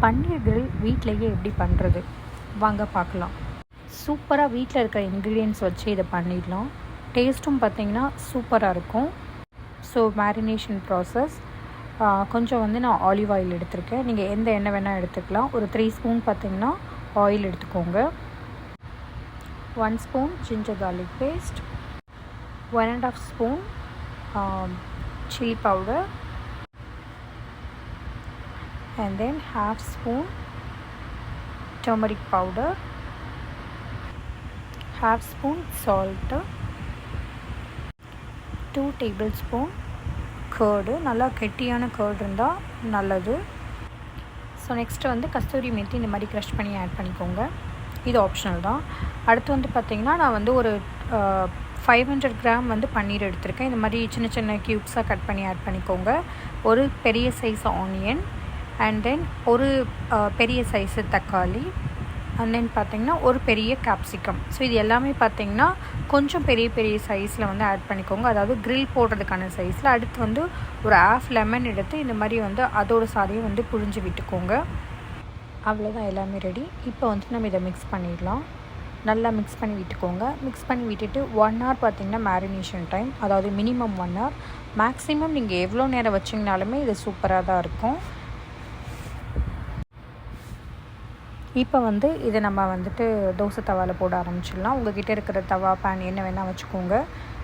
பன்னீர் grill வீட்டிலையே எப்படி பண்ணுறது வாங்க பார்க்கலாம். சூப்பராக வீட்டில் இருக்கிற இன்க்ரீடியன்ட்ஸ் வச்சு இதை பண்ணிடலாம். டேஸ்ட்டும் பார்த்திங்கன்னா சூப்பராக இருக்கும். ஸோ மேரினேஷன் ப்ராசஸ் கொஞ்சம் நான் ஆலிவ் ஆயில் எடுத்திருக்கேன். நீங்கள் எந்த எண்ணெய் வேணால் எடுத்துக்கலாம். ஒரு 3 ஸ்பூன் பார்த்திங்கன்னா ஆயில் எடுத்துக்கோங்க. 1 spoon ginger garlic paste, 1.5 spoon chili powder, and then half spoon turmeric powder, half spoon salt, 2 tablespoon curd. நல்லா கெட்டியான curd இருந்தால் நல்லது. ஸோ நெக்ஸ்ட்டு கஸ்தூரி மேத்தி இந்த மாதிரி க்ரஷ் பண்ணி ஆட் பண்ணிக்கோங்க. இது ஆப்ஷனல் தான். அடுத்து பார்த்திங்கன்னா நான் ஒரு 500 கிராம் பன்னீர் எடுத்திருக்கேன். இந்த மாதிரி சின்ன சின்ன க்யூப்ஸாக கட் பண்ணி ஆட் பண்ணிக்கோங்க. ஒரு பெரிய சைஸ் ஆனியன், அண்ட் தென் ஒரு பெரிய சைஸு தக்காளி, அண்ட் தென் பார்த்திங்கன்னா ஒரு பெரிய கேப்சிகம். ஸோ இது எல்லாமே பார்த்திங்கன்னா கொஞ்சம் பெரிய பெரிய சைஸில் ஆட் பண்ணிக்கோங்க. அதாவது grill போடுறதுக்கான சைஸில். அடுத்து ஒரு half லெமன் எடுத்து இந்த மாதிரி அதோட சாரியை புழிஞ்சு விட்டுக்கோங்க. அவ்வளோதான், எல்லாமே ரெடி. இப்போ நம்ம இதை மிக்ஸ் பண்ணிடலாம். நல்லா மிக்ஸ் பண்ணி விட்டுக்கோங்க. மிக்ஸ் பண்ணி விட்டுட்டு 1 hour பார்த்திங்கன்னா மேரினேஷன் டைம், அதாவது மினிமம் 1 hour. மேக்ஸிமம் நீங்கள் எவ்வளோ நேரம் வச்சிங்கனாலுமே இது சூப்பராக தான் இருக்கும். இப்போ இதை நம்ம தோசை தவாவில் போட ஆரம்பிச்சிடலாம். உங்கள்கிட்ட இருக்கிற தவா பேன் என்ன வேணால் வச்சுக்கோங்க.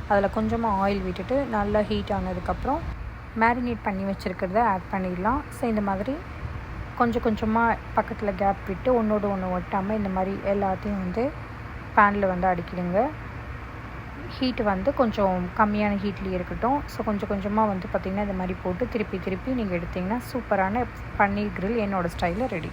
அதில் கொஞ்சமாக ஆயில் விட்டுட்டு நல்லா ஹீட் ஆனதுக்கப்புறம் மேரினேட் பண்ணி வச்சுருக்கிறத ஆட் பண்ணிடலாம். ஸோ இந்த மாதிரி கொஞ்சம் கொஞ்சமாக பக்கத்தில் கேப் விட்டு ஒன்றோடு ஒன்று ஒட்டாமல் இந்த மாதிரி எல்லாத்தையும் பேனில் அடிக்கிடுங்க. ஹீட்டு கொஞ்சம் கம்மியான ஹீட்லேயே இருக்கட்டும். ஸோ கொஞ்சம் கொஞ்சமாக பார்த்திங்கன்னா இந்த மாதிரி போட்டு திருப்பி திருப்பி நீங்கள் எடுத்திங்கன்னா சூப்பரான பன்னீர் grill என்னோடய ஸ்டைலில் ரெடி.